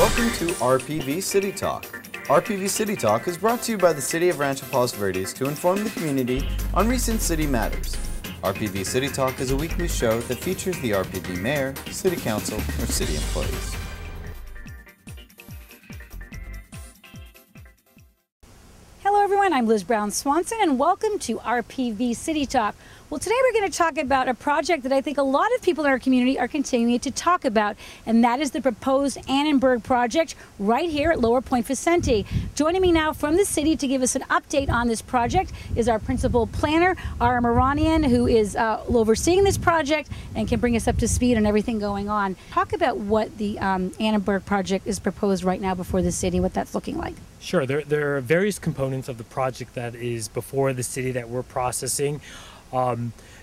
Welcome to RPV City Talk. RPV City Talk is brought to you by the City of Rancho Palos Verdes to inform the community on recent city matters. RPV City Talk is a weekly show that features the RPV mayor, city council, or city employees. Hello everyone, I'm Liz Brown Swanson and welcome to RPV City Talk. Well, today we're going to talk about a project that I think a lot of people in our community are continuing to talk about, and that is the proposed Annenberg project right here at Lower Point Vicente. Joining me now from the city to give us an update on this project is our principal planner, Ara Maranian, who is overseeing this project and can bring us up to speed on everything going on. Talk about what the Annenberg project is proposed right now before the city, what that's looking like. Sure, there are various components of the project that is before the city that we're processing.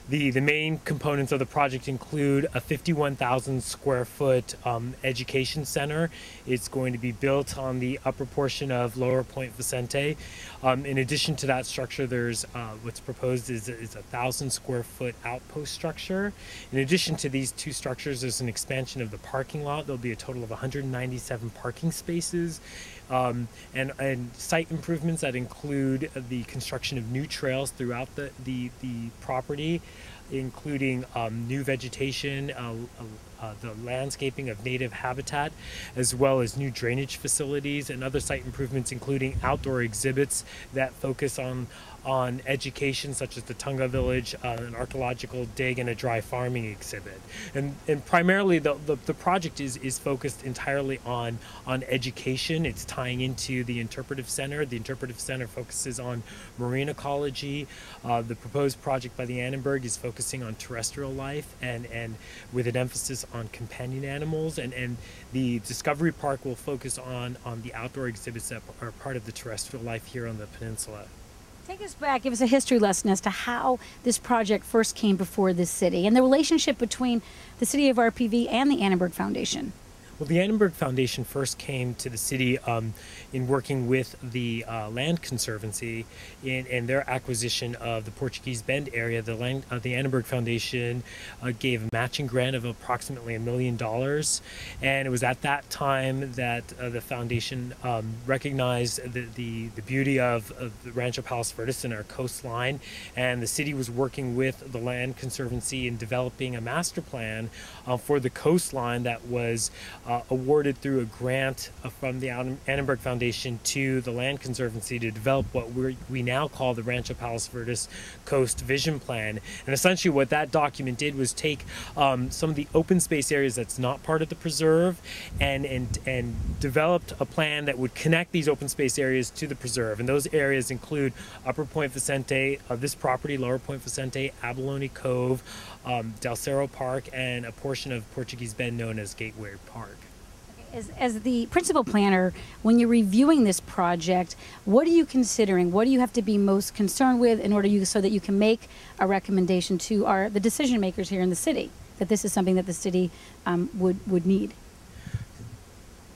The main components of the project include a 51,000 square foot education center. It's going to be built on the upper portion of Lower Point Vicente. In addition to that structure, there's what's proposed is a 1,000 square foot outpost structure. In addition to these two structures, there's an expansion of the parking lot. There'll be a total of 197 parking spaces. And site improvements that include the construction of new trails throughout the property, including new vegetation, the landscaping of native habitat, as well as new drainage facilities and other site improvements, including outdoor exhibits that focus on education, such as the Tunga Village, an archaeological dig, and a dry farming exhibit. And primarily the project is focused entirely on education. It's tying into the interpretive center. The interpretive center focuses on marine ecology. The proposed project by the Annenberg is focusing on terrestrial life and with an emphasis on companion animals. And the Discovery Park will focus on the outdoor exhibits that are part of the terrestrial life here on the peninsula. Take us back, give us a history lesson as to how this project first came before this city and the relationship between the city of RPV and the Annenberg Foundation. Well, the Annenberg Foundation first came to the city in working with the Land Conservancy in their acquisition of the Portuguese Bend area. The Annenberg Foundation gave a matching grant of approximately $1 million, and it was at that time that the foundation recognized the beauty of the Rancho Palos Verdes and our coastline, and the city was working with the Land Conservancy in developing a master plan for the coastline that was awarded through a grant from the Annenberg Foundation to the Land Conservancy to develop what we now call the Rancho Palos Verdes Coast Vision Plan. And essentially what that document did was take some of the open space areas that's not part of the preserve and developed a plan that would connect these open space areas to the preserve. And those areas include Upper Point Vicente, this property, Lower Point Vicente, Abalone Cove, Del Cerro Park, and a portion of Portuguese Bend known as Gateway Park. As the principal planner, when you're reviewing this project, what are you considering? What do you have to be most concerned with in order so that you can make a recommendation to the decision makers here in the city that this is something that the city would need?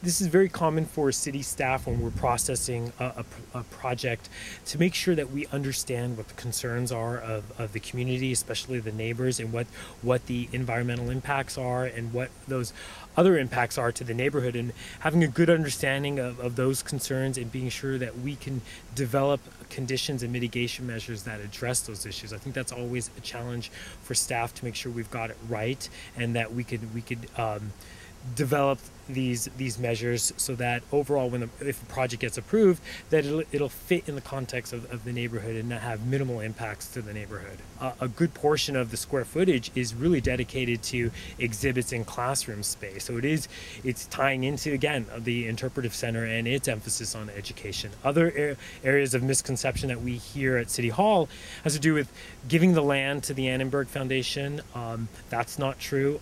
This is very common for city staff when we're processing a project to make sure that we understand what the concerns are of the community, especially the neighbors, and what the environmental impacts are and what those other impacts are to the neighborhood, and having a good understanding of those concerns and being sure that we can develop conditions and mitigation measures that address those issues. I think that's always a challenge for staff to make sure we've got it right and that we could develop these measures so that overall if a project gets approved, that it'll fit in the context of the neighborhood and not have minimal impacts to the neighborhood. A good portion of the square footage is really dedicated to exhibits and classroom space, so it's tying into, again, the interpretive center and its emphasis on education. Other areas of misconception that we hear at City Hall has to do with giving the land to the Annenberg Foundation. That's not true.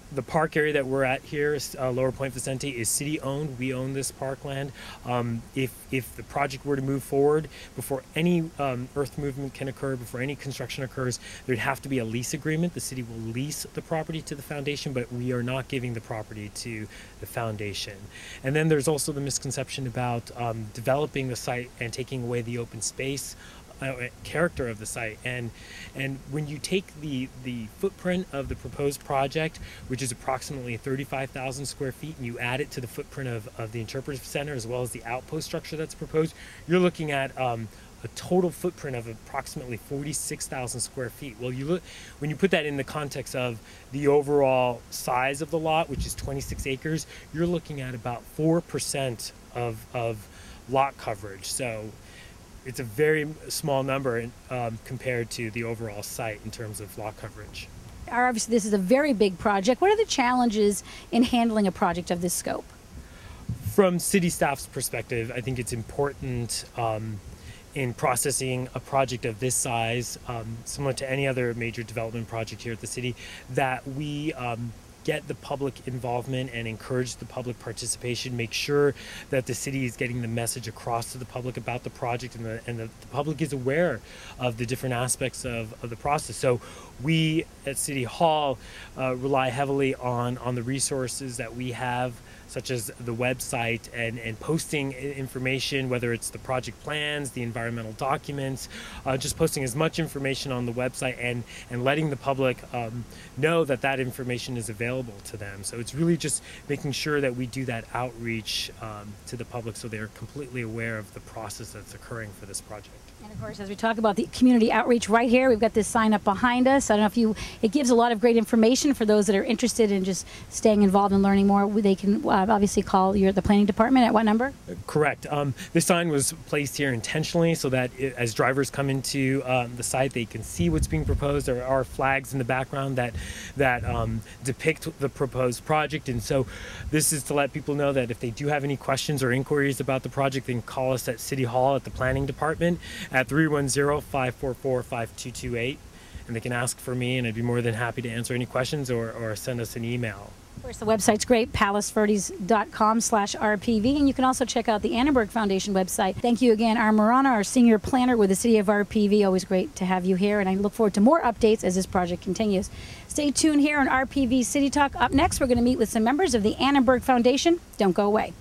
The park area that we're at here, Lower Point Vicente, is city-owned. We own this parkland. If the project were to move forward, before any earth movement can occur, before any construction occurs, there'd have to be a lease agreement. The city will lease the property to the foundation, but we are not giving the property to the foundation. And then there's also the misconception about developing the site and taking away the open space character of the site. And when you take the footprint of the proposed project, which is approximately 35,000 square feet, and you add it to the footprint of the interpretive center as well as the outpost structure that's proposed, you're looking at a total footprint of approximately 46,000 square feet. Well, when you put that in the context of the overall size of the lot, which is 26 acres, you're looking at about 4% of lot coverage. So it's a very small number compared to the overall site in terms of lot coverage. Obviously, this is a very big project. What are the challenges in handling a project of this scope? From city staff's perspective, I think it's important in processing a project of this size, similar to any other major development project here at the city, that we get the public involvement and encourage the public participation, make sure that the city is getting the message across to the public about the project, and the public is aware of the different aspects of the process. So we at City Hall rely heavily on the resources that we have, such as the website and posting information, whether it's the project plans, the environmental documents, just posting as much information on the website and letting the public know that that information is available to them. So it's really just making sure that we do that outreach to the public so they're completely aware of the process that's occurring for this project. And of course, as we talk about the community outreach right here, we've got this sign up behind us. I don't know if it gives a lot of great information for those that are interested in just staying involved and learning more. They can obviously call the planning department at what number? Correct. This sign was placed here intentionally so that as drivers come into the site, they can see what's being proposed. There are flags in the background that depict the proposed project, and so this is to let people know that if they do have any questions or inquiries about the project, they can call us at City Hall at the planning department at 310-544-5228, and they can ask for me, and I'd be more than happy to answer any questions or send us an email. Of course, the website's great, palaceverdes.com/RPV, and you can also check out the Annenberg Foundation website. Thank you again, our Marana, our senior planner with the City of RPV. Always great to have you here, and I look forward to more updates as this project continues. Stay tuned here on RPV City Talk. Up next, we're going to meet with some members of the Annenberg Foundation. Don't go away.